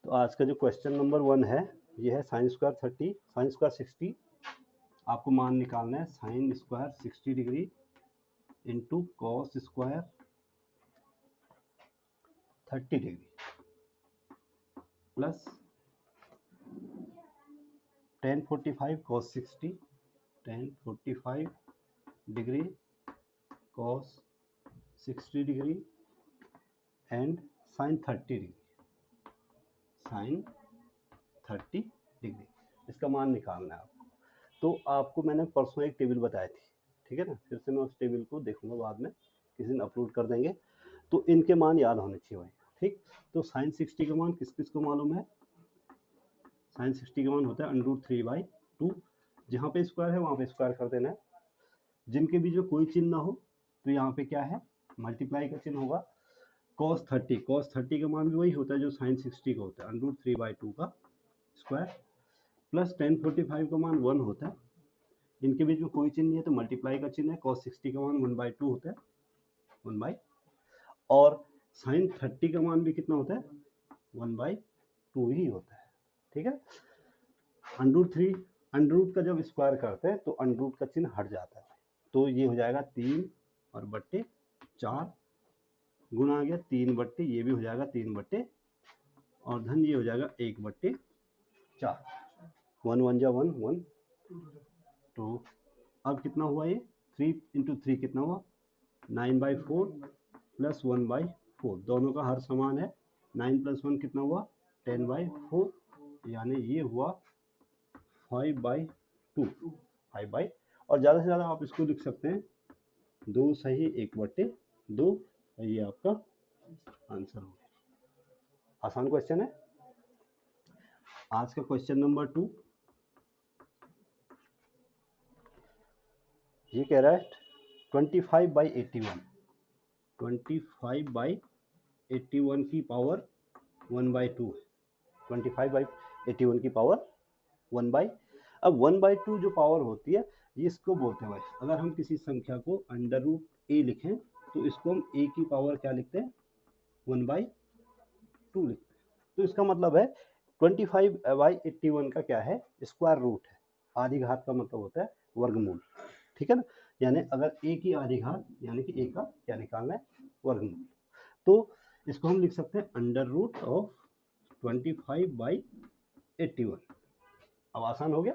तो आज का जो क्वेश्चन नंबर 1 है ये है साइन स्क्वायर 30 साइन स्क्वायर 60। आपको मान निकालना है sine square 60 degree into cos square 30 degree plus tan 45 cos 60 tan 45 degree cos 60 degree and sine 30 degree sine 30 degree इसका मान निकालना है आपको। तो आपको मैंने परसों एक टेबल बताई थी, ठीक है ना। फिर से मैं उस टेबल को देखूंगा बाद में, किसी दिन अपलोड कर देंगे। तो इनके मान याद होने चाहिए भाई, ठीक। तो साइन 60 का मान किस किस को मालूम है? साइन 60 का मान होता है √3/2। जहाँ पे स्क्वायर है वहाँ पे स्क्वायर कर देना है। जिनके बीच में कोई चिन्ह ना हो तो यहाँ पे क्या है, मल्टीप्लाई का चिन्ह होगा। cos 30 का मान भी वही होता है जो साइन 60 का होता है, √3/2 का स्क्वायर प्लस tan 45 का मान 1 होता है। इनके बीच में कोई चिन्ह नहीं है तो मल्टीप्लाई का चिन्ह है। cos 60 का मान 1/2 होता है, 1/, और साइन 30 का मान भी कितना होता है, 1/2 ही होता है, ठीक है। अंडर रूट का जब स्क्वायर करते हैं तो अंडर रूट का चिन्ह हट जाता है। तो ये हो जाएगा 3/4 गुणा आ गया 3/, ये भी हो जाएगा 3/, और धन ये हो जाएगा 1/4। 1 1 जा 1 1 2। अब कितना हुआ ये, 3 × 3 कितना हुआ, 9/4 प्लस 1/4। दोनों का हर समान है। 9 + 1 कितना हुआ, 10/4, यानी ये हुआ 5/2 5/, और ज़्यादा से ज़्यादा आप इसको लिख सकते हैं 2 सही 1/2। ये आपका आंसर हो गया। आसान क्वेश्चन है। आज का क्वेश्चन नंबर 2 ये कह रहा है 25/81 25/81 की पावर 1/2 है। 25/81 की पावर 1/, अब 1/2 जो पावर होती है ये इसको बोलते हैं भाई, अगर हम किसी संख्या को √a लिखें तो इसको हम a की पावर क्या लिखते हैं, 1/2 लिखते हैं। तो इसका मतलब है 25/81 का क्या है, स्क्वायर रूट है। आधी घात का मतलब होता है वर्गमूल, ठीक है ना। यानी अगर a की आधी घात यानी कि a का क्या निकालना है, वर्गमूल। तो इसको हम लिख सकते हैं √25/81। अब आसान हो गया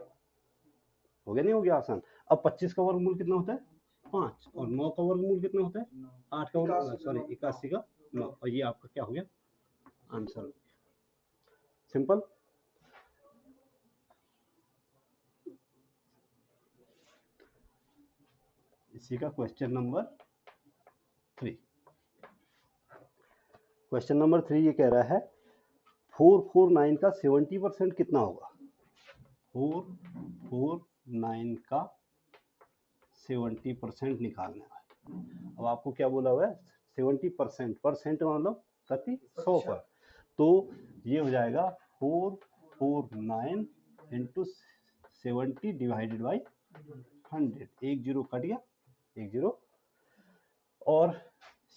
नहीं हो गया आसान। अब 25 का वर्गमूल कितना होता है, 5, और 9 का वर्गमूल कितना होता है, 8 का वर्गमूल, सॉरी 81 का 9, और ये आपका क्या हो गया, आंसर। सिंपल। इसी का क्वेश्चन नंबर 3। क्वेश्चन नंबर 3 ये कह रहा है 449 का 70% कितना होगा। 449 का 70% निकालना है। अब आपको क्या बोला हुआ है, 70%, परसेंट मतलब कति 100 पर। तो ये हो जाएगा 449 इंटू 70 डिवाइडेड बाई 100। 1 0 कट गया, 1 0, और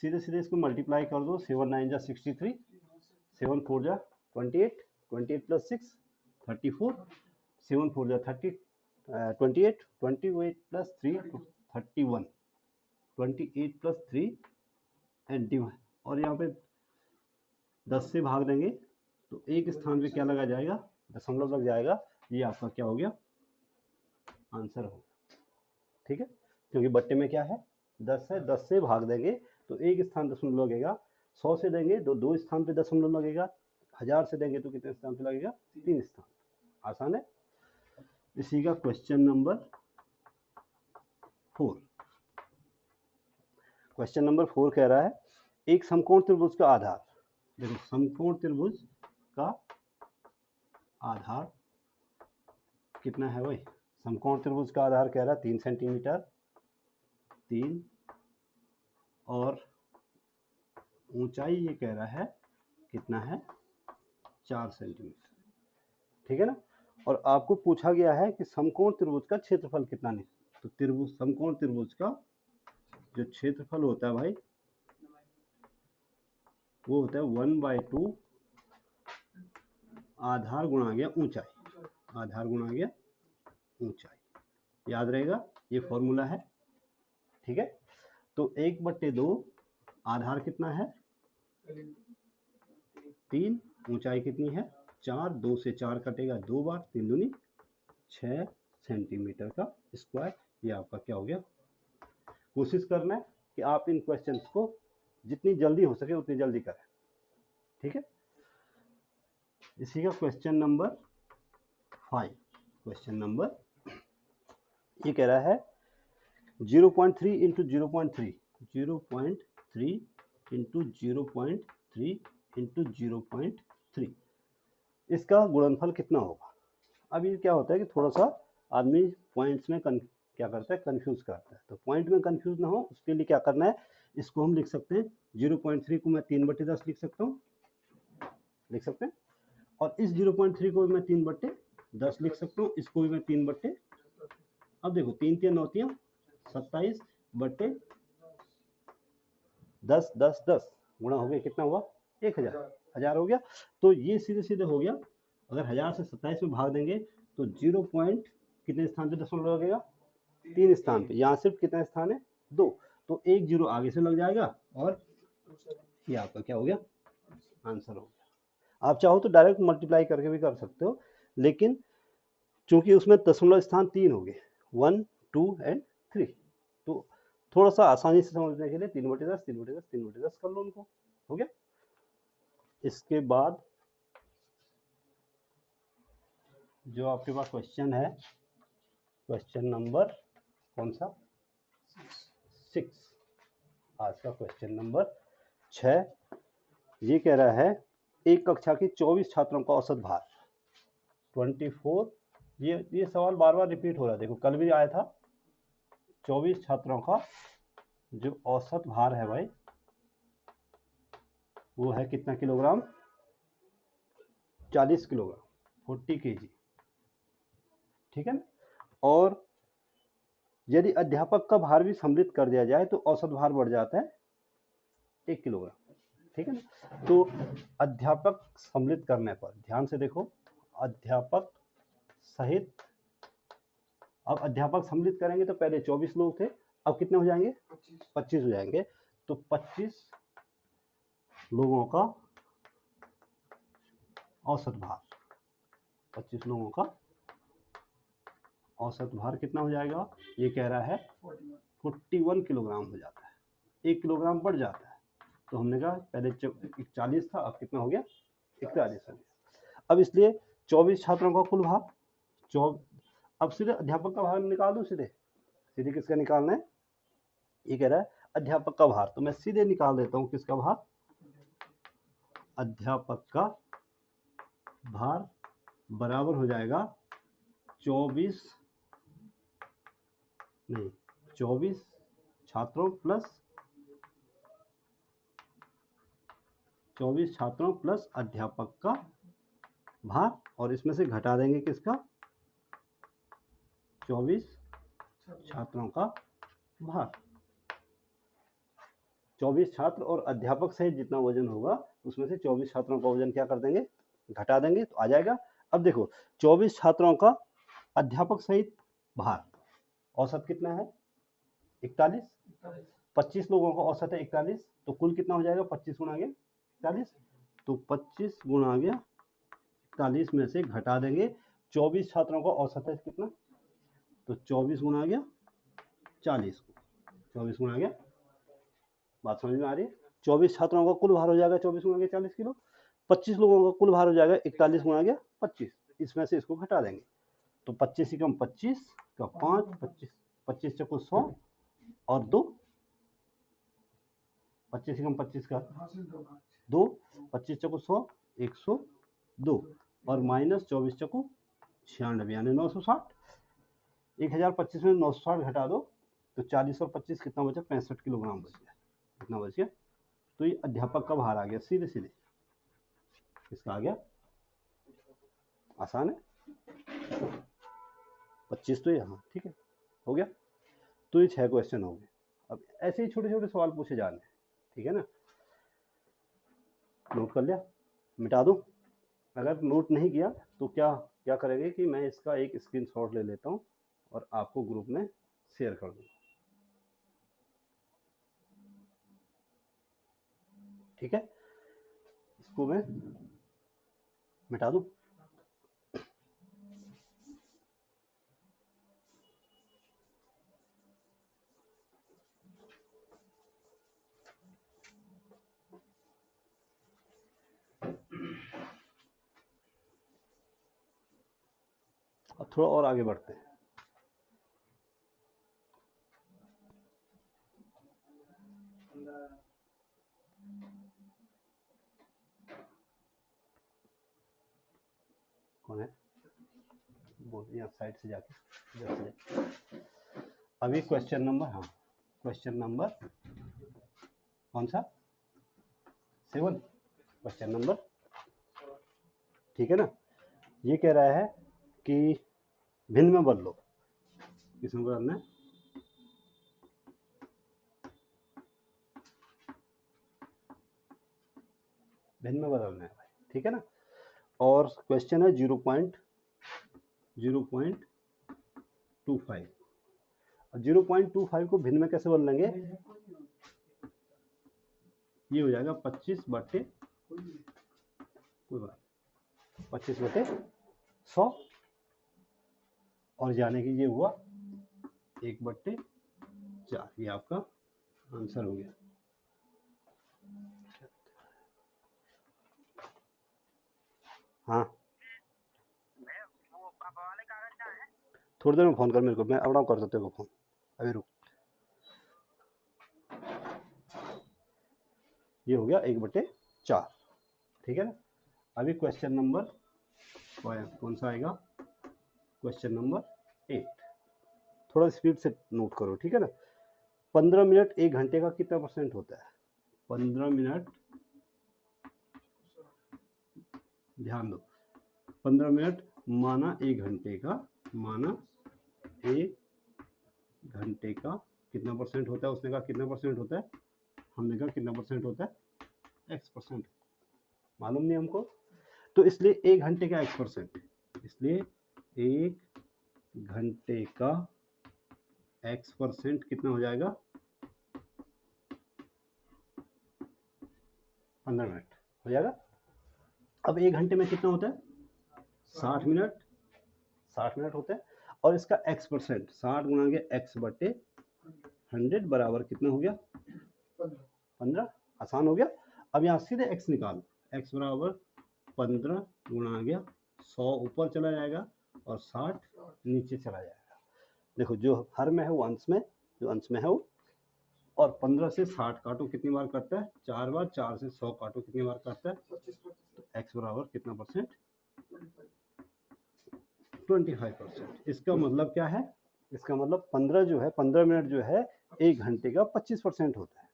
सीधे सीधे इसको मल्टीप्लाई कर दो। 7 9 जा 63, 7 4 जा 28, 28 + 6 34, 7 4 जा 30, 28, 28 + 3 31, 28 + 3 एंड डिवाइड, और यहाँ पे 10 से भाग देंगे तो एक स्थान पे क्या लगा जाएगा, दशमलव लग जाएगा। ये आपका क्या हो गया, आंसर हो, ठीक है। क्योंकि बट्टे में क्या है, 10 है, 10 से भाग देंगे तो एक स्थान दशमलव लगेगा। 100 से देंगे तो 2 स्थान पे दशमलव लगेगा। 1000 से देंगे तो कितने स्थान पे लगेगा, 3 स्थान। आसान है। इसी का क्वेश्चन नंबर 4। क्वेश्चन नंबर 4 कह रहा है एक समकोण त्रिभुज का आधार, देखो समकोण त्रिभुज का आधार कितना है भाई। समकोण त्रिभुज का आधार कह रहा है 3 सेंटीमीटर, 3, और ऊंचाई ये कह रहा है कितना है, 4 सेंटीमीटर, ठीक है ना। और आपको पूछा गया है कि समकोण त्रिभुज का क्षेत्रफल कितना नहीं। तो त्रिभुज, समकोण त्रिभुज का जो क्षेत्रफल होता है भाई वो होता है 1/2 आधार गुणा गया ऊंचाई, आधार गुणा गया ऊंचाई, याद रहेगा ये फॉर्मूला है, ठीक है। तो 1/2 आधार कितना है 3, ऊंचाई कितनी है 4, 2 से 4 कटेगा 2 बार, 3 दूनी 6 सेंटीमीटर का स्क्वायर। ये आपका क्या हो गया। कोशिश करना है कि आप इन क्वेश्चंस को जितनी जल्दी हो सके उतनी जल्दी करें, ठीक है। इसी का क्वेश्चन नंबर 5, क्वेश्चन नंबर ये कह रहा है 0.3 इंटू 0.3, 0.3 इंटू 0.3 इंटू 0.3, इसका गुणनफल कितना होगा। अब ये क्या होता है कि थोड़ा सा आदमी पॉइंट्स में क्या करता है कंफ्यूज करता है, तो पॉइंट में कंफ्यूज ना हो उसके लिए क्या करना है, इसको हम लिख सकते हैं 0.3 को मैं 3/10 लिख सकता हूँ, लिख सकते हैं, और इस 0.3 को मैं 3/10 लिख सकता हूँ, इसको भी मैं 3/, अब देखो 3 3 9 27 बटे 10 10 10 गुणा हो गया, कितना हुआ 1000 हो गया। तो ये सीधे सीधे हो गया, अगर 1000 से 27 में भाग देंगे तो 0 पॉइंट कितने स्थान पे दशमलव लगेगा 3 स्थान पे, यहाँ सिर्फ कितना स्थान है 2, तो 1 0 आगे से लग जाएगा और ये आपका क्या हो गया आंसर हो गया। आप चाहो तो डायरेक्ट मल्टीप्लाई करके भी कर सकते हो, लेकिन चूंकि उसमें दशमलव स्थान 3 हो गए 1 2 एंड 3, तो थोड़ा सा आसानी से समझने के लिए 3/10 3/10 3/10 कर लो उनको, हो गया। इसके बाद जो आपके पास क्वेश्चन है, क्वेश्चन नंबर कौन सा 6, आज का क्वेश्चन नंबर 6, ये कह रहा है एक कक्षा की 24 छात्रों का औसत भार 24, ये सवाल बार बार रिपीट हो रहा है, देखो कल भी आया था। 24 छात्रों का जो औसत भार है भाई वो है कितना किलोग्राम 40 किलोग्राम 40 kg, ठीक है ना। और यदि अध्यापक का भार भी सम्मिलित कर दिया जाए तो औसत भार बढ़ जाता है 1 किलोग्राम, ठीक है ना। तो अध्यापक सम्मिलित करने पर ध्यान से देखो, अध्यापक सहित, अब अध्यापक सम्मिलित करेंगे तो पहले 24 लोग थे, अब कितने हो जाएंगे 25 हो जाएंगे, तो 25 लोगों का औसत भार, 25 लोगों का औसत भार कितना हो जाएगा, ये कह रहा है 41 किलोग्राम हो जाता है, 1 किलोग्राम बढ़ जाता है। तो हमने कहा पहले 40 था, अब कितना हो गया 41 हो गया। अब इसलिए 24 छात्रों का कुल भार, अब सीधे अध्यापक का भार निकाल दो, सीधे सीधे किसका निकालना है, ये कह रहा है अध्यापक का भार, तो मैं सीधे निकाल देता हूं किसका भार, अध्यापक का भार बराबर हो जाएगा 24 छात्रों प्लस 24 छात्रों प्लस अध्यापक का भार, और इसमें से घटा देंगे किसका 24 छात्रों का भार, 24 छात्र और अध्यापक सहित जितना वजन होगा उसमें से 24 छात्रों का वजन क्या कर देंगे घटा देंगे, तो आ जाएगा। अब देखो 24 छात्रों का अध्यापक सहित भार औसत कितना है 41, 25 लोगों का औसत है 41, तो कुल कितना हो जाएगा 25 गुणा गया 41, तो 25 गुणा गया 41 में से घटा देंगे 24 छात्रों का औसत है कितना, तो 24 गुणा गया 40 को, 24 गुणा गया, बात समझ में आ रही है। 24 छात्रों का कुल भार हो जाएगा 24 गुणा गया 40 किलो, 25 लोगों का कुल भार हो जाएगा 41 गुणा गया 25, इसमें से इसको घटा देंगे, तो 25 कम 25 का 5, 25 चक्कू 100 और 2, 25 कम 25 का 2, 25 चक्कू 100 102 और माइनस 24 चक्कू 96 यानी 960, 1025 में 960 घटा दो तो 40 और 25 कितना बचा 65 किलोग्राम बच गया, कितना बच गया, तो ये अध्यापक का भार आ गया सीधे सीधे, इसका आ गया, आसान है 25 तो यहाँ, ठीक है हो गया। तो ये 6 क्वेश्चन हो गए, अब ऐसे ही छोटे छोटे सवाल पूछे जाने, ठीक है ना, नोट कर लिया, मिटा दो, अगर नोट नहीं किया तो क्या क्या करेंगे कि मैं इसका एक स्क्रीनशॉट ले लेता हूँ और आपको ग्रुप में शेयर कर दूँगा। ठीक है, इसको मैं मिटा दूँ। अब थोड़ा और आगे बढ़ते हैं। कौन है बोल, यहाँ साइड से जाके इधर से जाके। अभी क्वेश्चन नंबर, हाँ क्वेश्चन नंबर कौन सा 7, क्वेश्चन नंबर, ठीक है ना। ये कह रहा है कि भिन्न में बदलो, किसमें बदलना है, भिन्न में बदलना है भाई, ठीक है ना। और क्वेश्चन है 0.25, 0.25 को भिन्न में कैसे बदलेंगे, ये हो जाएगा 25/100 और जाने की ये हुआ 1/4, ये आपका आंसर हो गया। हाँ थोड़ी देर में फोन कर मेरे को, मैं अपना कर देते को फोन, अभी रुक। ये हो गया 1/4, ठीक है ना। अभी क्वेश्चन नंबर कौन सा आएगा, क्वेश्चन नंबर 8, थोड़ा स्पीड से नोट करो, ठीक है ना। 15 मिनट 1 घंटे का कितना % होता है, 15 मिनट, ध्यान दो, 15 मिनट माना 1 घंटे का, माना 1 घंटे का कितना % होता है, उसने कहा कितना % होता है, हमने कहा कितना % होता है, x%, मालूम नहीं हमको, तो इसलिए 1 घंटे का x%, इसलिए 1 घंटे का x% कितना हो जाएगा, 15 मिनट हो जाएगा। अब 1 घंटे में कितना होता है, 60 मिनट, 60 मिनट होते हैं, और इसका x%, 60 गुणा के x/100 बराबर कितना हो गया, 15, आसान हो गया। अब यहाँ सीधे x निकालो, x बराबर 15 गुणा गया 100 ऊपर चला जाएगा और 60 नीचे चला जाएगा। देखो जो हर में है वो अंश में, जो अंश में है वो, और 15 से 60 काटो कितनी बार करता है, 4 बार, 4 से 100 काटो कितनी बार करता है, तो x बराबर कितना %, 25%। इसका मतलब क्या है, इसका मतलब 15 जो है, 15 मिनट जो है 1 घंटे का 25% होता है,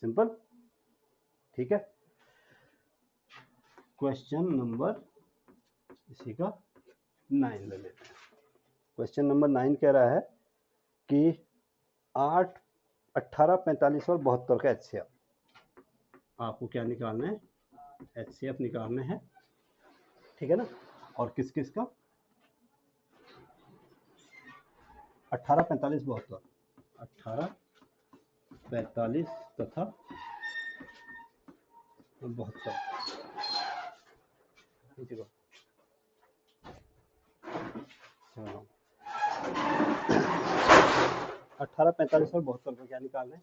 सिंपल, ठीक है। क्वेश्चन नंबर इसी का 9 ले लेते हैं। क्वेश्चन नंबर 9 कह रहा है कि 8, 18, 45 और 72 का HCF, आपको क्या निकालना है, HCF निकालना है, ठीक है ना। और किस किस का, 18, 45, 72, 18, 45 तथा 72, 18, 45 और 72 का क्या निकालना है,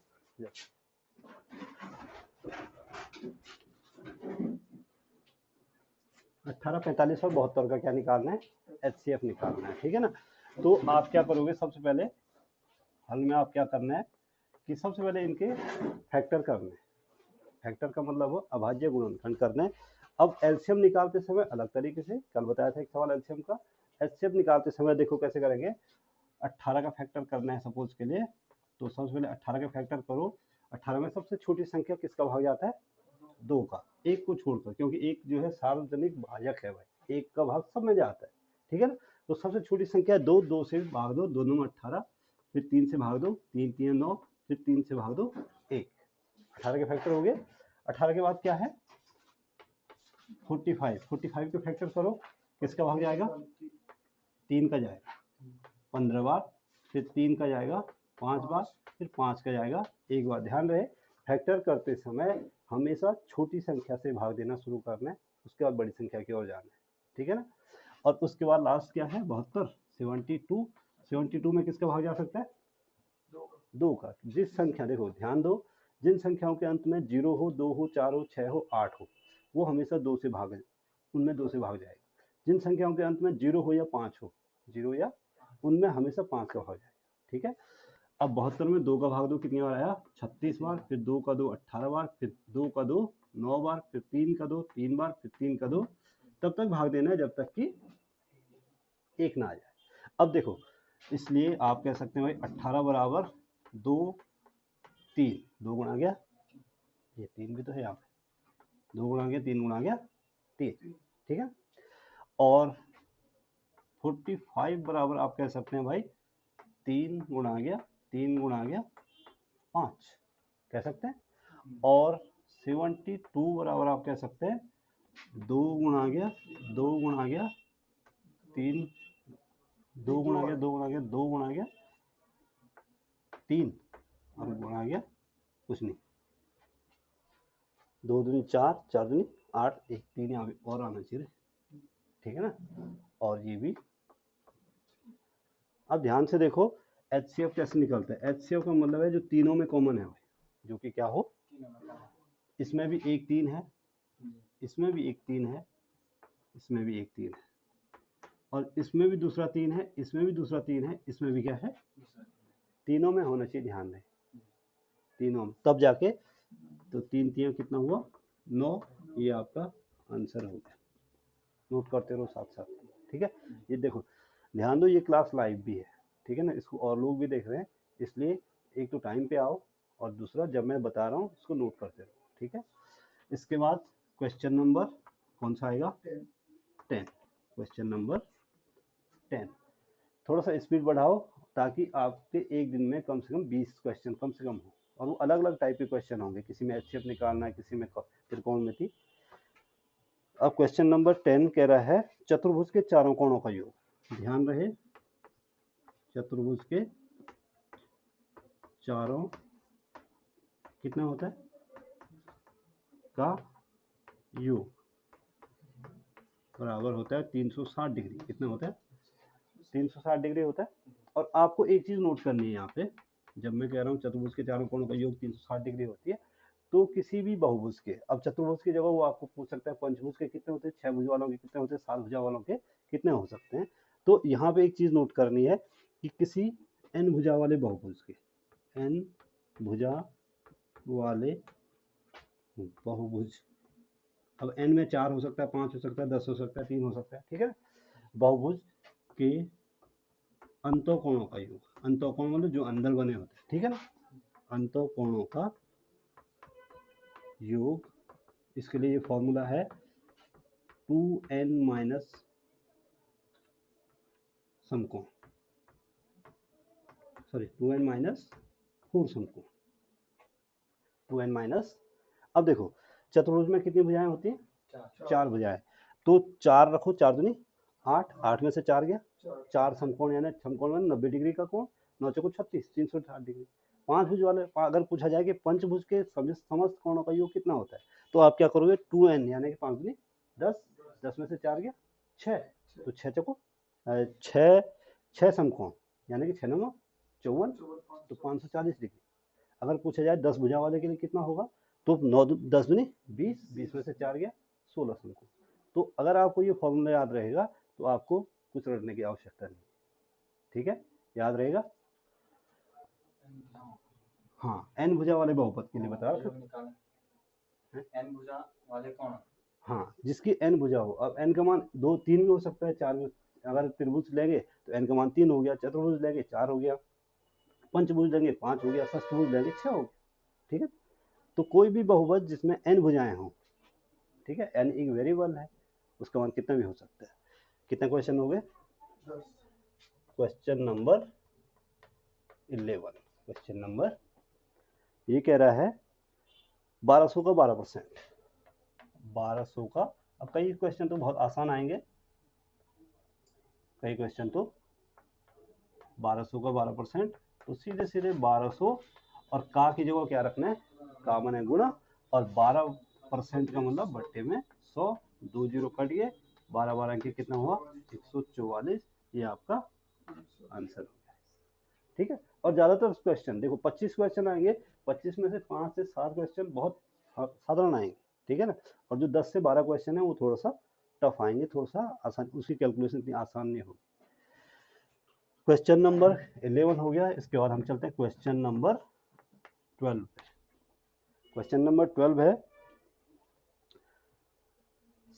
18, 45 और 72 का क्या निकालना है, HCF निकालना है, ठीक है ना। तो आप क्या करोगे, सबसे पहले हल में आप क्या करना है कि सबसे पहले इनके फैक्टर करने हैं, फैक्टर का मतलब हो अभाज्य गुणनखंड करने हैं। अब एलसीएम निकालते समय अलग तरीके से, कल बताया था एक सवाल एलसीएम का, एचसीएफ निकालते समय देखो कैसे करेंगे, 18 का फैक्टर करना है सपोज के लिए, तो सबसे पहले 18 का फैक्टर करो, 18 में सबसे छोटी संख्या किसका भाग जाता है, 2 का, एक को छोड़कर, क्योंकि एक जो है सार्वजनिक भाजक है भाई, एक का भाग सब में जाता है, ठीक है ना। तो सबसे छोटी संख्या 2, 2 से भाग दो, 2 में 18, फिर 3 से भाग दो, 3 3 9, फिर 3 से भाग दो 1, 18 के फैक्टर हो गए। 18 के बाद क्या है, 45 के फैक्टर करो, किसका भाग जाएगा, 3 का जाएगा 15 बार, फिर 3 का जाएगा 5 बार, फिर 5 का जाएगा 1 बार। ध्यान रहे फैक्टर करते समय हमेशा छोटी संख्या से भाग देना शुरू करना है, उसके बाद बड़ी संख्या की ओर जाना है, ठीक है ना। और उसके बाद लास्ट क्या है, 72, 72 में किसका भाग जा सकता है, 2 का। जिस संख्या, देखो ध्यान दो, जिन संख्याओं के अंत में 0 हो, 2 हो, 4 हो, 6 हो, 8 हो, वो हमेशा 2 से भाग, उनमें 2 से भाग जाएगा। जिन संख्याओं के अंत में 0 हो या 5 हो, 0 या उनमें हमेशा 5 का भाग जाएगा, ठीक है। अब 72 में 2 का भाग 2 कितनी बार आया, 36 बार, फिर 2 का 2 18 बार, फिर 2 का 2 9 बार, फिर 3 का 2 3 बार, फिर 3 का 2, तब तक भाग देना है जब तक कि 1 ना आ जाए। अब देखो, इसलिए आप कह सकते हैं भाई 18 बराबर 2 3, 2 गुणा गया, ये 3 भी तो है यहाँ पे, 2 गुणा गया 3 गुणा गया 3, ठीक है। और 45 बराबर आप कह सकते हैं भाई 3 गुणा गया 3 गुणा गया 5, कह सकते हैं। और 72 बराबर आप कह सकते हैं 2 गुणा गया 2 गुणा गया 3, 2 गुणा गया 2 गुणा गया 2 गुणा गया 3, और गुणा गया कुछ नहीं, 2 दूनी 4, 4 दूनी 8, 1 3 यहाँ पे और आना चाहिए, ठीक है ना। और ये भी, अब ध्यान से देखो HCF कैसे निकलता है। HCF का मतलब है जो तीनों में कॉमन है, जो कि क्या हो, इसमें भी एक 3 है, इसमें भी एक 3 है, इसमें भी एक 3 है, और इसमें भी दूसरा 3 है, इसमें भी दूसरा 3 है, इसमें भी क्या है, तीनों में होना चाहिए। ध्यान दें, तीनों में, तब जाके, तो 3 3 कितना हुआ 9, ये आपका आंसर हो गया। नोट करते रहो साथ साथ, ठीक है। ये देखो ध्यान दो, ये क्लास लाइव भी है, ठीक है ना, इसको और लोग भी देख रहे हैं, इसलिए एक तो टाइम पे आओ, और दूसरा जब मैं बता रहा हूँ उसको नोट करते रहो, ठीक है। इसके बाद क्वेश्चन नंबर कौन सा आएगा, 10, क्वेश्चन नंबर 10। थोड़ा सा स्पीड बढ़ाओ ताकि आपके एक दिन में कम से कम 20 क्वेश्चन कम से कम हो, और वो अलग अलग टाइप के क्वेश्चन होंगे, किसी में HCF निकालना है, किसी में त्रिकोणमिति। अब क्वेश्चन नंबर 10 कह रहा है चतुर्भुज के चारों कोणों का योग। ध्यान रहे, चतुर्भुज के चारों कितना होता है का योग बराबर होता है 360 डिग्री। कितना होता है, 360 डिग्री होता है। और आपको एक चीज नोट करनी है यहाँ पे, जब मैं कह रहा हूँ चतुर्भुज के चारों कोणों का योग 360 डिग्री होती है, तो किसी भी बहुभुज के, अब चतुर्भुज की जगह वो आपको पूछ सकता है पंचभुज के कितने होते हैं, 6 भुज वालों के कितने होते हैं, 7 भुजा वालों के कितने हो सकते हैं। तो यहाँ पे एक चीज नोट करनी है कि किसी n भुजा वाले बहुभुज के, n भुजा वाले बहुभुज, अब n में 4 हो सकता है, 5 हो सकता है, 10 हो सकता है, 3 हो सकता है, ठीक है। बहुभुज के अंतःकोणों का योग, अंतःकोण मतलब जो अंदर बने होते हैं, ठीक है ना, अंतःकोणों का योग, इसके लिए ये फॉर्मूला है 2n माइनस समकोण, सॉरी 2n माइनस 4 समकोण, 2n माइनस। अब देखो चतुर्भुज में कितनी भुजाएं होती हैं, 4 भुजाएं, तो 4 रखो, 4 दूनी 8, 8 में से 4 गया, 4 समकोण, यानी समकोण में 90 डिग्री का कोण, 9 चौको 36, 360 डिग्री। 5 भुज वाले, अगर पूछा जाए कि पंचभुज के समस्त कोणों का योग कितना होता है, तो आप क्या करोगे, 2n यानी कि 5 दूनी 10, 10 में से 4 गया 6, तो 6 चौको 6 समकोण, यानी कि 6 9 54, तो 540 डिग्री। अगर पूछा जाए 10 भुजा वाले के लिए कितना होगा, तो 9 10 दूनी 20, 20 में से 4 गया 16 समकोण। तो अगर आपको ये फॉर्मूला याद रहेगा तो आपको कुछ रटने की आवश्यकता नहीं, ठीक है, याद रहेगा। हाँ, n भुजा वाले बहुपद के लिए बता रहा हूँ, n भुजा वाले कौन, हाँ जिसकी n भुजा हो। अब n का मान 2 3 भी हो सकता है, 4 में, अगर त्रिभुज लेंगे तो n का मान 3 हो गया, चतुर्भुज लेंगे 4 हो गया, पंचभुज लेंगे 5 हो गया, षष्ठभुज लेंगे 6 हो गया, ठीक है। तो कोई भी बहुपद जिसमें n भुजाएं हों, ठीक है, n एक वेरिएबल है, उसका मान कितना भी हो सकता है। कितने क्वेश्चन हो गए, क्वेश्चन नंबर 11। क्वेश्चन नंबर, ये कह रहा है 1200 का 12%, 1200 का अब कई क्वेश्चन तो बहुत आसान आएंगे, कई क्वेश्चन तो 1200 का 12%, तो सीधे सीधे 1200 और का की जगह क्या रखना है, कॉमन है गुणा, और 12% का मतलब बट्टे में 100, 2 जीरो कट गए, 12 12 के कितना हुआ 144, ये आपका आंसर हो गया। ठीक है, और ज़्यादातर क्वेश्चन देखो 25 क्वेश्चन आएंगे, 25 में से 5 से 7 क्वेश्चन बहुत साधारण आएंगे, ठीक है ना, और जो 10 से 12 क्वेश्चन है वो थोड़ा सा टफ आएंगे, थोड़ा सा आसान, उसकी कैलकुलेशन इतनी आसान नहीं होगी। क्वेश्चन नंबर 11 हो गया, इसके बाद हम चलते हैं क्वेश्चन नंबर 12 पे। क्वेश्चन नंबर 12 है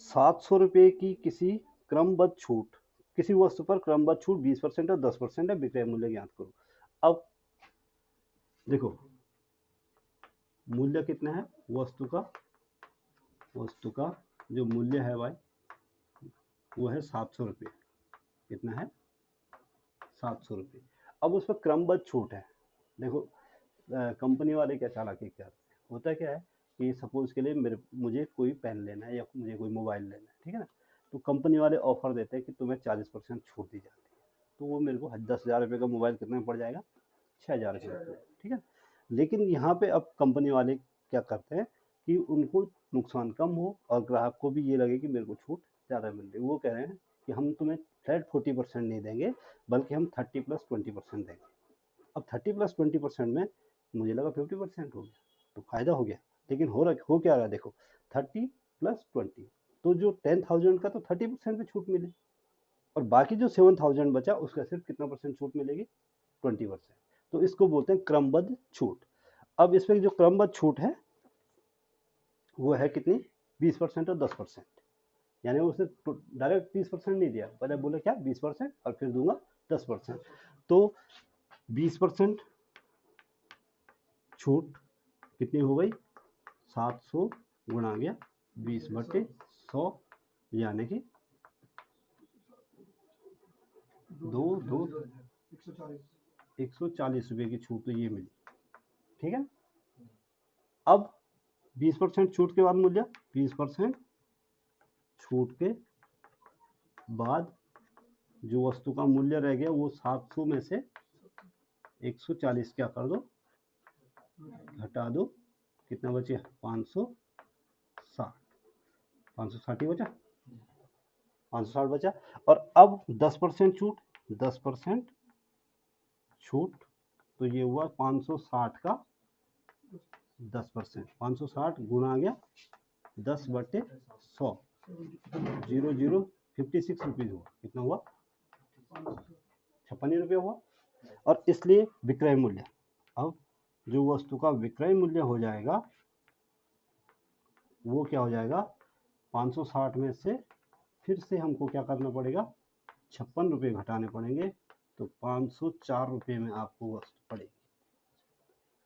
700 रुपये की किसी क्रमबद्ध छूट, किसी वस्तु पर क्रमबद्ध छूट 20% और 10% है, विक्रय मूल्य ज्ञात करो। अब देखो मूल्य कितना है वस्तु का, वस्तु का जो मूल्य है भाई वो है 700 रुपये, कितना है 700 रुपये। अब उस पर क्रमबद्ध छूट है, देखो कंपनी वाले क्या चालाकी करते हैं, होता क्या है कि सपोज के लिए मुझे कोई पेन लेना है या मुझे कोई मोबाइल लेना है, ठीक है ना, तो कंपनी वाले ऑफर देते हैं कि तुम्हें 40% छूट दी जाती है, तो वो मेरे को 10,000 रुपये का मोबाइल कितने में पड़ जाएगा, 6,000 रुपये में, ठीक है। लेकिन यहाँ पे अब कंपनी वाले क्या करते हैं कि उनको नुकसान कम हो और ग्राहक को भी ये लगे कि मेरे को छूट ज़्यादा मिल रही है, वो कह रहे हैं कि हम तुम्हें फ्लैट 40% नहीं देंगे, बल्कि हम 30+20% देंगे। अब 30+20% में मुझे लगा 50% हो गया, तो फायदा हो गया, लेकिन हो क्या रहा है देखो, 30+20, तो जो 10,000 का तो 30% पे छूट मिली, और बाकी जो 7,000 बचा उसका सिर्फ कितना परसेंट छूट मिलेगी, 20%। तो इसको बोलते हैं क्रमबद्ध छूट। अब इसमें जो क्रमबद्ध छूट है वो है कितनी, 20% और 10%, यानी उसने डायरेक्ट 30% नहीं दिया, पहले बोले क्या 20% और फिर दूंगा 10%, तो 20% छूट कितनी हो गई, 700 गुणा गया 20/100, यानी कि 140 रुपये की छूट तो ये मिली, ठीक है। अब 20% छूट के बाद मूल्य, 20% छूट के बाद जो वस्तु का मूल्य रह गया वो 700 में से 140 क्या कर दो, घटा दो, कितना बचे 560, 560 ही बचा, 560 बचा। और अब 10% छूट, 10% छूट, तो ये हुआ 560 का 10%, 560 गुणा गया 10/100, 56 रुपीज हुआ, कितना हुआ 56 रुपये हुआ। और इसलिए विक्रय मूल्य, अब जो वस्तु का विक्रय मूल्य हो जाएगा वो क्या हो जाएगा, 560 में से फिर से हमको क्या करना पड़ेगा, 56 रुपये घटाने पड़ेंगे, तो 504 रुपये में आपको वस्तु पड़ेगी,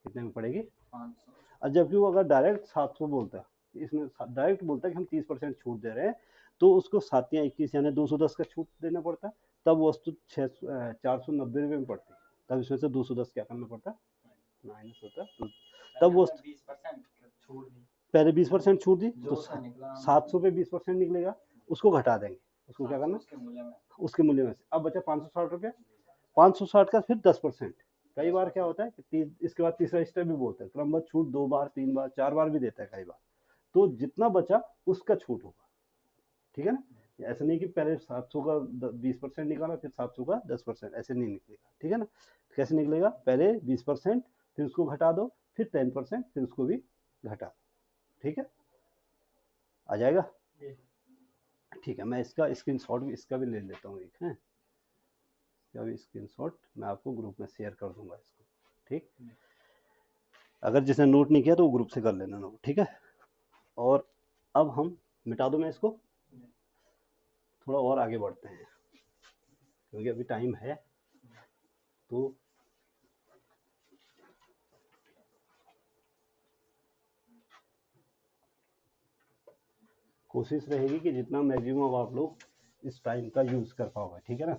कितने में पड़ेगी 500। और जबकि वो अगर डायरेक्ट 700 बोलता है, इसमें डायरेक्ट बोलता है कि हम 30% छूट दे रहे हैं, तो उसको 7 या 21 यानी 210 का छूट देना पड़ता है, तब वस्तु 490 रुपये में पड़ती है, तब इसमें से 210 क्या करना पड़ता है, माइनस होता है, तो तब वस्तु 20% छूट दी, पहले 20% छूट दी तो जो सा निकला 700 पे 20% निकलेगा, उसको घटा देंगे, उसको क्या करना, उसके मूल्य में, उसके मूल्य में से अब बचा 560 रुपये, 560 का फिर 10%। कई बार क्या होता है कि इसके बाद तीसरा स्टेप भी बोलते हैं क्रमबद्ध छूट 2 बार 3 बार 4 बार भी देता है कई बार, तो जितना बचा उसका छूट होगा, ठीक है ना, ऐसा नहीं कि पहले 700 का 20% निकाला फिर 700 का 10%, ऐसे नहीं निकलेगा, ठीक है ना, कैसे निकलेगा, पहले 20% फिर उसको घटा दो, फिर 10% फिर उसको भी घटा दो, ठीक है, आ जाएगा, ठीक है। मैं इसका स्क्रीनशॉट भी इसका भी ले लेता हूँ एक है, इसका भी स्क्रीनशॉट मैं आपको ग्रुप में शेयर कर दूंगा इसको, ठीक, अगर जिसने नोट नहीं किया तो वो ग्रुप से कर लेना नोट, ठीक है। और अब हम मिटा दो मैं इसको, थोड़ा और आगे बढ़ते हैं क्योंकि अभी टाइम है, तो कोशिश रहेगी कि जितना मैक्सिमम आप लोग इस टाइम का यूज कर पाओगे, ठीक है ना।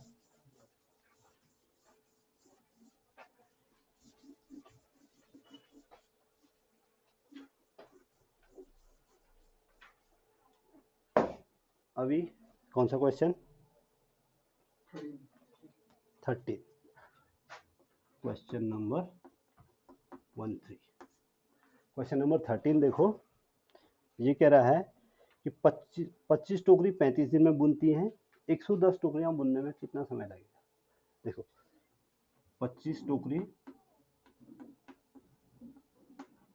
अभी कौन सा question? 13, question number 13। Question number 13 देखो, ये कह रहा है कि 25 टोकरी 35 दिन में बुनती हैं, 110 टोकरियां बुनने में कितना समय लगेगा? देखो 25 टोकरी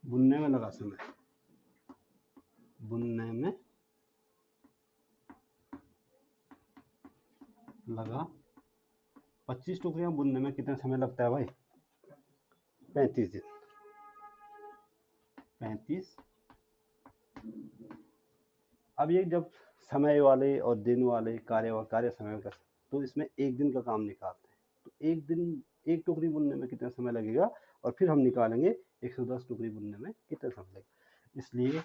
बुनने में लगा समय, बुनने में लगा 25 टोकरियां बुनने में कितना समय लगता है भाई? 35 दिन। 35। अब ये जब समय वाले और दिन वाले कार्य समय का, तो इसमें एक दिन का काम निकालते हैं, तो एक दिन एक टोकरी बुनने में कितना समय लगेगा, और फिर हम निकालेंगे 110 टोकरी बुनने में कितना समय लगेगा। इसलिए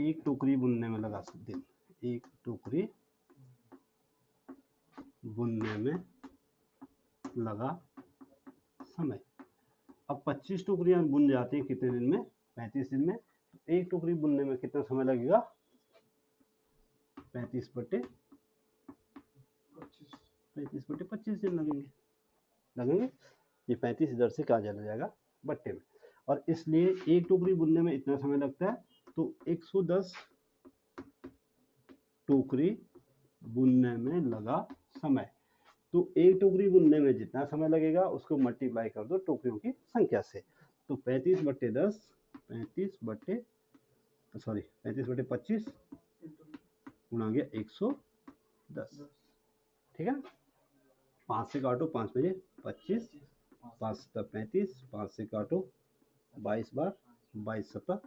एक टोकरी बुनने में लगा दिन, एक टोकरी बुनने में लगा समय। अब 25 टोकरियां बुन जाती हैं कितने दिन में? 35 दिन में। एक टोकरी बुनने में कितना समय लगेगा? 35/25 दिन लगेंगे। ये 35 इधर से कहाँ चला जाएगा? बट्टे में। और इसलिए एक टोकरी बुनने में इतना समय लगता है, तो 110 टोकरी बुनने में लगा समय। तो एक टोकरी बुनने में जितना समय लगेगा उसको मल्टीप्लाई कर दो टोकरियों की संख्या से। तो 35/10, 35/25 गुणा गया 110। ठीक है, 5 से काटो, 5 बजे 25, 5 7 35, 5 से काटो 22 बार, 22 7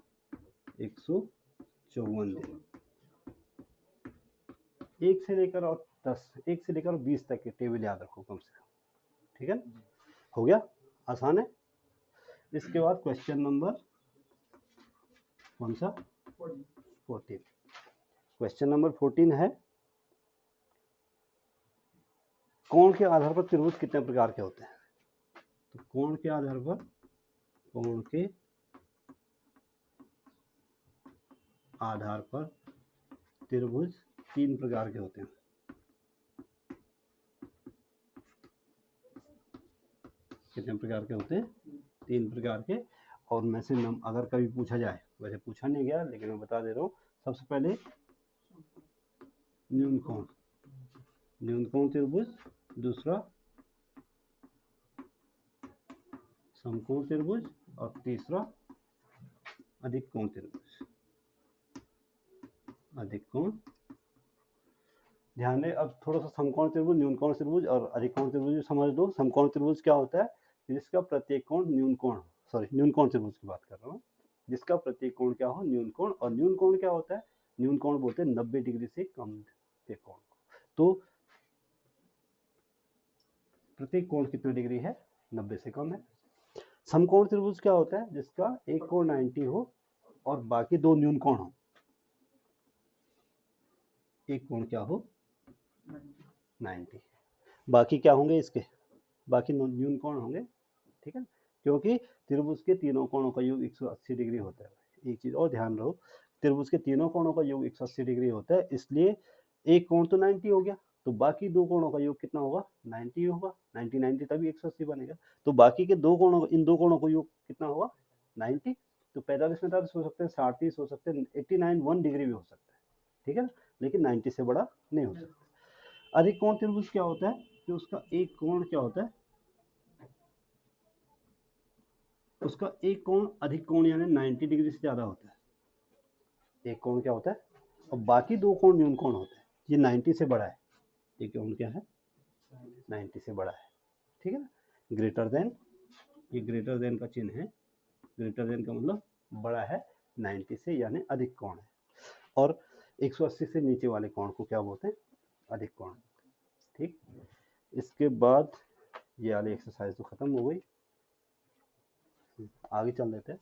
154 दिन। 1 से लेकर और 10, 1 से लेकर 20 तक के टेबल याद रखो कम से कम। ठीक है, हो गया, आसान है। इसके बाद क्वेश्चन नंबर कौन सा? 14। क्वेश्चन नंबर 14 है, कोण के आधार पर त्रिभुज कितने प्रकार के होते हैं? तो कोण के आधार पर त्रिभुज 3 प्रकार के होते हैं। कितने प्रकार के होते हैं? 3 प्रकार के। और मैं से अगर कभी पूछा जाए, वैसे पूछा नहीं गया लेकिन मैं बता दे रहा हूँ। सबसे पहले न्यून कोण त्रिभुज, दूसरा समकोण त्रिभुज, और तीसरा अधिक कोण त्रिभुज। ध्यान दें, अब थोड़ा सा समकोण त्रिभुज, न्यून कोण त्रिभुज और अधिक कोण त्रिभुज समझ लो। समकोण त्रिभुज क्या होता है? जिसका प्रत्येक कोण न्यून कोण त्रिभुज की बात कर रहा हूँ, जिसका प्रत्येक कोण क्या हो? न्यून कोण। और न्यून कोण क्या होता है? न्यून कोण बोलते हैं 90 डिग्री से कम के कोण को। तो प्रत्येक कोण कितना डिग्री है? 90 से कम है। समकोण त्रिभुज क्या होता है? जिसका एक कोण 90 हो और बाकी दो न्यून कोण हो। एक कोण क्या हो? 90, बाकी क्या होंगे इसके? बाकी न्यून कोण होंगे। ठीक है, क्योंकि त्रिभुज के तीनों कोणों का योग 180 डिग्री होता है। एक चीज और ध्यान रहो, त्रिभुज के तीनों कोणों का योग 180 डिग्री होता है, इसलिए एक कोण तो 90 हो गया, तो बाकी दो कोणों का योग कितना होगा? 90 होगा। 90 90 तभी 180 बनेगा। तो बाकी के दो कोणों, इन दो कोणों का योग कितना होगा? 90। तो 45 45 हो सकते हैं, 60 हो सकते हैं, 89 1 डिग्री भी हो सकता है। ठीक है ना, लेकिन 90 से बड़ा नहीं हो सकता। अधिक कोण त्रिभुज क्या होता है? कि उसका एक कोण क्या होता है? उसका एक कोण अधिक कोण यानी 90 डिग्री से ज्यादा होता है। एक कोण क्या होता है? और बाकी दो कोण न्यून कोण होते हैं। ये 90 से बड़ा है, ये कोण क्या है? 90 से बड़ा है। ठीक है ना, ग्रेटर देन, ये ग्रेटर देन का चिन्ह है। ग्रेटर देन का मतलब बड़ा है 90 से, यानी अधिक कोण है। और 180 से नीचे वाले कोण को क्या बोलते हैं? अधिक कोण। ठीक, इसके बाद ये वाली एक्सरसाइज तो खत्म हो गई, आगे चल लेते हैं।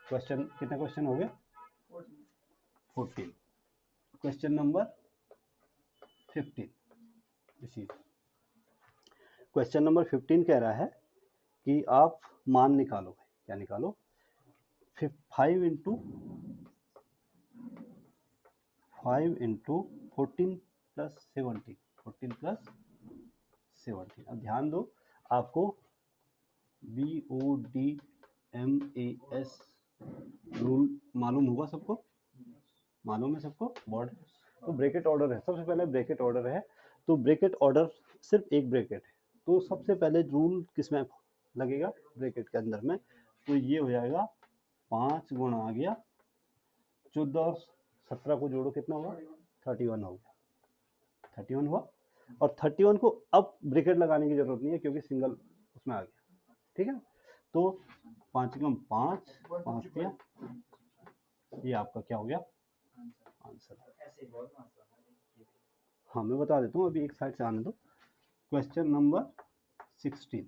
क्वेश्चन, कितने क्वेश्चन हो गए? 14। Question number 15। इसी क्वेश्चन नंबर 15 कह रहा है कि आप मान निकालो। क्या निकालो? 5 × 5 × 14 प्लस 17, 14 प्लस 17। अब ध्यान दो, आपको BODMAS रूल मालूम होगा सबको, मालूम है सबको बोर्ड। तो ब्रैकेट ऑर्डर है, सबसे पहले ब्रैकेट ऑर्डर है। तो ब्रैकेट ऑर्डर सिर्फ एक ब्रैकेट है, तो सबसे पहले रूल किस में लगेगा, ब्रैकेट के अंदर में। तो ये हो जाएगा 5 गुणा आ गया 14 और 17 को जोड़ो कितना हुआ, 31 हो गया, 31 हुआ। और 31 को अब ब्रैकेट लगाने की जरूरत नहीं है क्योंकि सिंगल उसमें आ गया, ठीक है। तो 5 कम 5, 5 दिया, ये आपका क्या हो गया आंसर। हाँ मैं बता देता हूँ, अभी एक साइड से आने दो। क्वेश्चन नंबर 16,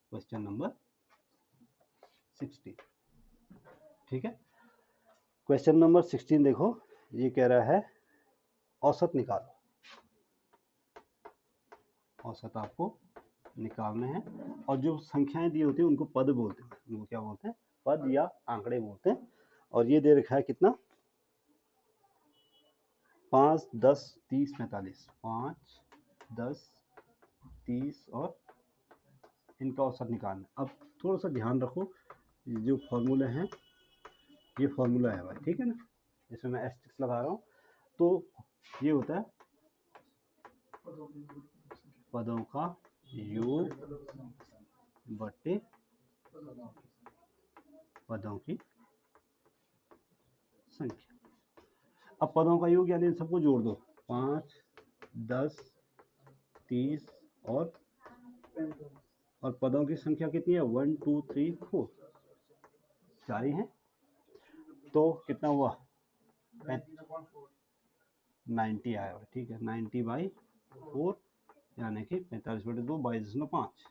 क्वेश्चन नंबर 16, ठीक है। क्वेश्चन नंबर 16 देखो, ये कह रहा है औसत निकालो। औसत आपको निकालने हैं, और जो संख्याएं दी होती है उनको पद बोलते हैं, उनको क्या बोलते हैं, पद या आंकड़े बोलते हैं। और ये दे रखा है कितना, 5, 10, 30, 45, 5, 10, 30 और इनका औसत निकालना। अब थोड़ा सा ध्यान रखो, जो फॉर्मूले हैं ये फॉर्मूला है भाई, ठीक है ना, इसमें मैं एस्टेरिस्क लगा रहा हूँ। तो ये होता है पदों का योग बटे पदों की संख्या। अब पदों का योग यानी इन सबको जोड़ दो, 5, 10, 30 और पदों की संख्या कितनी है, 1, 2, 3, 4, 4 ही है। तो कितना हुआ, 90 आया, ठीक है, 90/4 यानी कि 45/2, 22/5,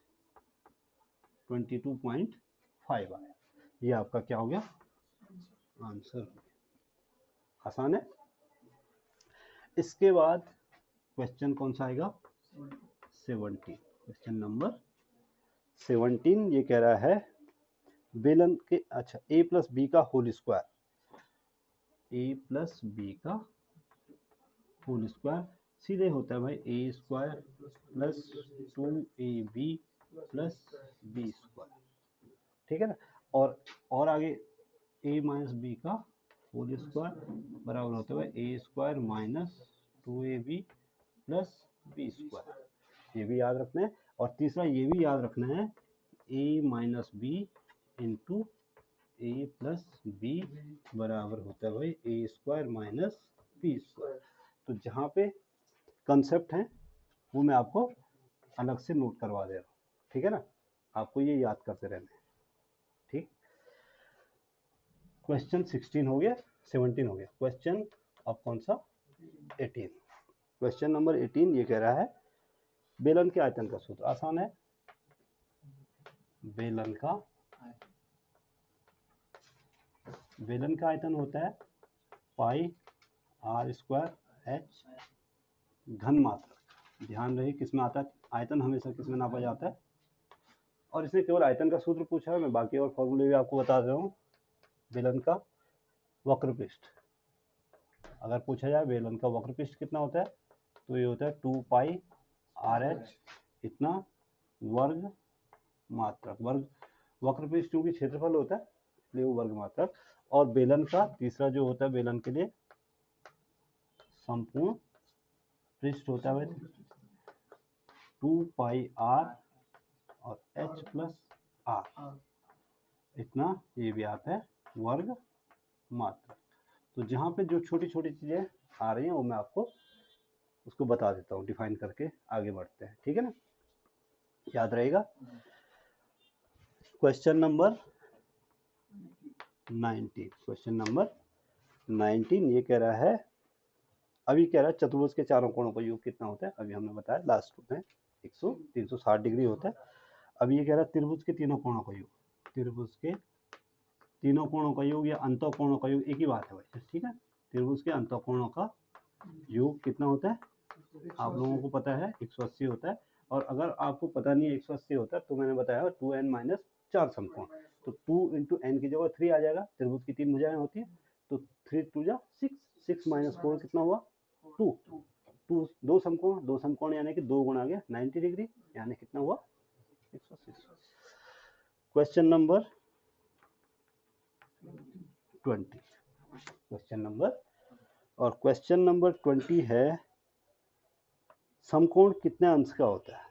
22.5 आया। ये आपका क्या हो गया आंसर। आसान है। इसके बाद क्वेश्चन कौन सा आएगा, 17, क्वेश्चन नंबर 17। ये कह रहा है बेलन के, अच्छा, a प्लस बी का whole square, a plus B का होल स्क्वायर सीधे होता है भाई a square plus 2ab plus B square, ठीक है ना। और आगे a माइनस बी का होल स्क्वायर बराबर होता है a square minus 2ab plus B square, ये भी याद रखना है। और तीसरा ये भी याद रखना है a minus B into A plus B बराबर होता है भाई A square minus B square. तो जहाँ पे कंसेप्ट है वो मैं आपको अलग से नोट करवा दे रहा हूँ, ठीक है ना, आपको ये याद करते रहना है, ठीक। क्वेश्चन 16 हो गया, 17 हो गया। क्वेश्चन अब कौन सा, 18, क्वेश्चन नंबर 18। ये कह रहा है बेलन के आयतन का सूत्र, आसान है। बेलन का आयतन होता है पाई आर स्क्वायर एच घन मात्रक। ध्यान रहे किस में आता है, आयतन हमेशा किस में नापा जाता है। और इसने केवल आयतन का सूत्र पूछा है, मैं बाकी और फॉर्मूले भी आपको बता रहा हूँ। बेलन का वक्र पृष्ठ अगर पूछा जाए, बेलन का वक्र पृष्ठ कितना होता है, तो ये होता है 2 पाई आर एच इतना वर्ग मात्रक। वर्ग वक्र पृष्ठ क्योंकि क्षेत्रफल होता है इसलिए वो वर्ग मात्रक। और बेलन का तीसरा जो होता है, बेलन के लिए संपूर्ण पृष्ठ होता है 2 पाई आर और h प्लस आर इतना, ये भी आता है वर्ग मात्रक। तो जहाँ पे जो छोटी छोटी चीजें आ रही हैं वो मैं आपको उसको बता देता हूँ, डिफाइन करके आगे बढ़ते हैं, ठीक है ना, याद रहेगा। Question number 19, question number 19। ये कह रहा है, अभी कह रहा है चतुर्भुज के चारों कोणों का योग कितना होता है, अभी हमने बताया लास्ट में 360 डिग्री होता है। अब ये कह रहा है त्रिभुज के तीनों कोणों का योग, त्रिभुज के तीनों कोणों का योग या अंतःकोणों का योग एक ही बात है भाई, ठीक है। त्रिभुज के अंतःकोणों का योग कितना होता है, आप लोगों को पता है 180 होता है। और अगर आपको पता नहीं है 180 होता है तो मैंने बताया 2n माइनस 4 समकोण, तो 2 इंटू एन की जगह 3 आ जाएगा। त्रिभुज की 3 भुजाएं होती है, तो 3 2 जा 6, 6 माइनस 4 कितना हुआ टू दो समकोण यानी कि 2 गुणा आ गया 90 डिग्री, यानी कितना हुआ 180। क्वेश्चन नंबर 20, क्वेश्चन नंबर, और क्वेश्चन नंबर 20 है समकोण कितने अंश का होता है।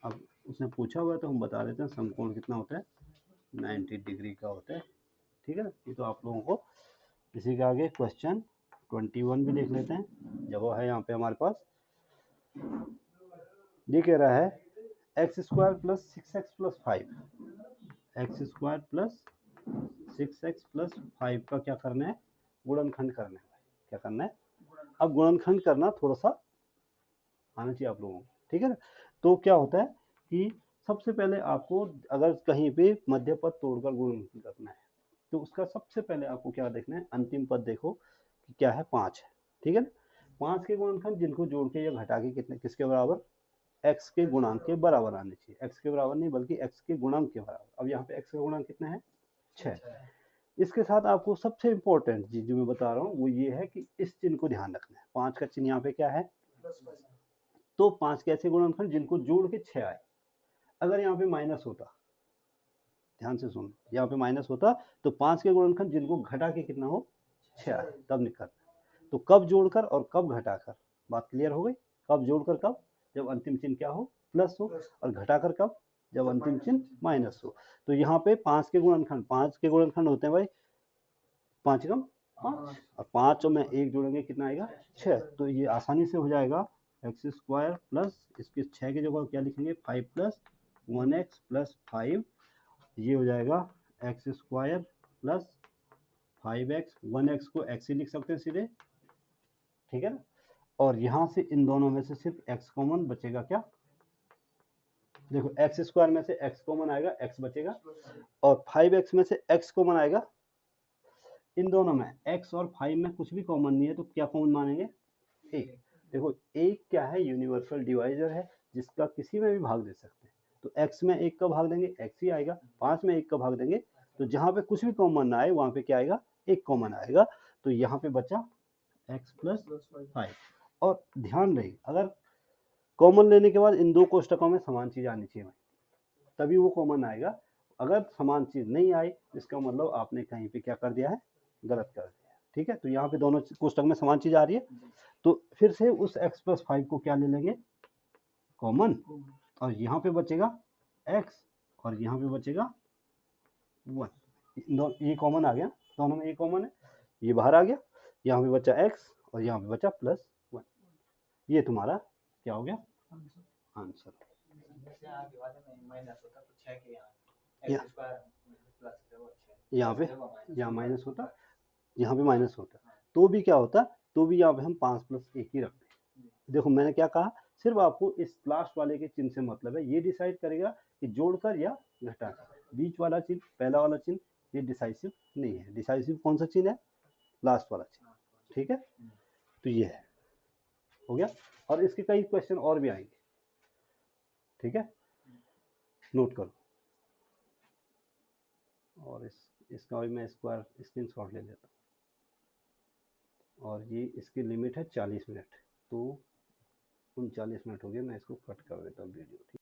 अब उसने पूछा हुआ है तो हम बता देते हैं समकोण कितना होता है, 90 डिग्री का होता है। ठीक है, ये तो आप लोगों को इसी के आगे क्वेश्चन 21 भी देख लेते हैं, जगह है यहाँ पे हमारे पास। ये कह रहा है x square plus 6x plus 5, x square plus 6x plus 5 का क्या करना है, गुणनखंड करना है। क्या करना है, अब गुणनखंड करना थोड़ा सा आना चाहिए आप लोगों को, ठीक है ना। तो क्या होता है कि सबसे पहले आपको अगर कहीं पे मध्य पद तोड़कर गुणनखंड करना है तो उसका सबसे पहले आपको क्या देखना है, अंतिम पद देखो कि क्या है, 5 है, ठीक है ना। 5 के गुणनखंड जिनको जोड़ के या घटा के कितने किसके बराबर, x के गुणांक के बराबर आने चाहिए, x के बराबर नहीं बल्कि x के गुणांक के बराबर। अब यहाँ पे x का गुणांक कितना है, 6। इसके साथ आपको सबसे इंपॉर्टेंट चीज जो मैं बता रहा हूँ वो ये है कि इस चिन्ह को ध्यान रखना है, 5 का चिन्ह यहाँ पे क्या है, तो 5 के ऐसे गुणनखंड जिनको जोड़ के 6 आए। अगर यहाँ पे माइनस होता, ध्यान से सुनो, यहाँ पे माइनस होता तो 5 के गुणनखंड जिनको घटा के कितना हो, 6 आए, तब निकलना। तो कब जोड़कर और कब घटाकर, बात क्लियर हो गई। कब जोड़कर कब, जब अंतिम चिन्ह क्या हो, प्लस हो, और घटाकर कब, जब अंतिम चिन्ह माइनस हो। तो यहाँ पे 5 के गुणनखंड होते हैं भाई 5 कम 5, और 5 में 1 जोड़ेंगे कितना आएगा, 6। तो ये आसानी से हो जाएगा एक्स स्क्वायर प्लस इसके 6 की जगह क्या लिखेंगे, 5 प्लस 1x प्लस 5, ये हो जाएगा x square plus 5x, 1x को x ही लिख सकते हैं सीधे, ठीक है ना। और यहाँ से इन दोनों में से सिर्फ x कॉमन बचेगा, क्या देखो, एक्स स्क्वायर में से x कॉमन आएगा, x बचेगा, और 5x में से x कॉमन आएगा। इन दोनों में x और 5 में कुछ भी कॉमन नहीं है तो क्या कॉमन मानेंगे, 1। देखो 1 क्या है, यूनिवर्सल डिवाइजर है जिसका किसी में भी भाग दे सकते हैं। तो x में 1 का भाग देंगे x ही आएगा, 5 में 1 का भाग देंगे तो जहां पे कुछ भी कॉमन ना आए वहां पे क्या आएगा, 1 कॉमन आएगा। तो यहाँ पे बचा x प्लस 5। और ध्यान रहे अगर कॉमन लेने के बाद इन दो कोष्टकों में समान चीज आनी चाहिए, तभी वो कॉमन आएगा। अगर समान चीज नहीं आई इसका मतलब आपने कहीं पे क्या कर दिया है, गलत कर दिया है, ठीक है। तो यहाँ पे दोनों कोष्टक में समान चीज आ रही है, तो फिर से उस x प्लस 5 को क्या ले लेंगे, कॉमन, और यहाँ पे बचेगा x और यहाँ पे बचेगा 1। ये कॉमन आ गया, दोनों में ये कॉमन है, ये बाहर आ गया, यहाँ पे बचा x और यहाँ पे बचा प्लस 1। ये तुम्हारा क्या हो गया, आंसर। यहाँ पे यहाँ माइनस होता, यहाँ पे माइनस होता, तो भी क्या होता, तो भी यहाँ पे हम 5 प्लस 1 ही रखते। देखो मैंने क्या कहा, सिर्फ आपको इस लास्ट वाले के चिन्ह से मतलब है, ये डिसाइड करेगा कि जोड़कर या घटाकर। बीच वाला चिन्ह, पहला वाला चिन्ह, ये डिसाइसिव नहीं है। डिसाइसिव कौन सा चिन्ह है, लास्ट वाला चिन्ह, ठीक है। तो ये है, हो गया। और इसके कई क्वेश्चन और भी आएंगे, ठीक है, नोट करो। और इसका भी मैं स्क्वायर स्क्रीनशॉट ले लेता हूँ। और ये इसकी लिमिट है 40 मिनट, तो 39 मिनट हो गए, मैं इसको कट कर देता हूँ वीडियो।